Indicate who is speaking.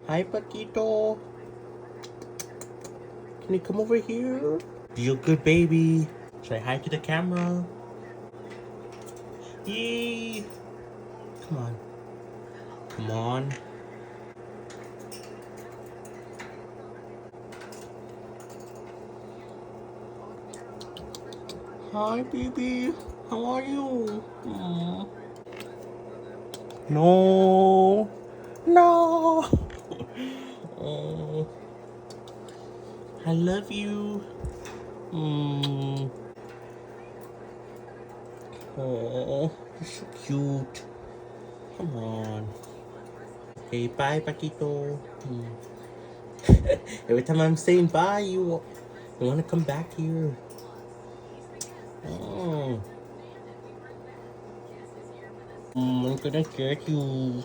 Speaker 1: Hi, Paquito. Can you come over here? Be a good baby. Say hi to the camera. Yay! Come on. Come on. Hi, baby. How are you? No. No. Oh, I love you. Oh, you're so cute. Come on. Hey, bye, Paquito. Every time I'm saying bye, you want to come back here. Oh. I'm gonna get you.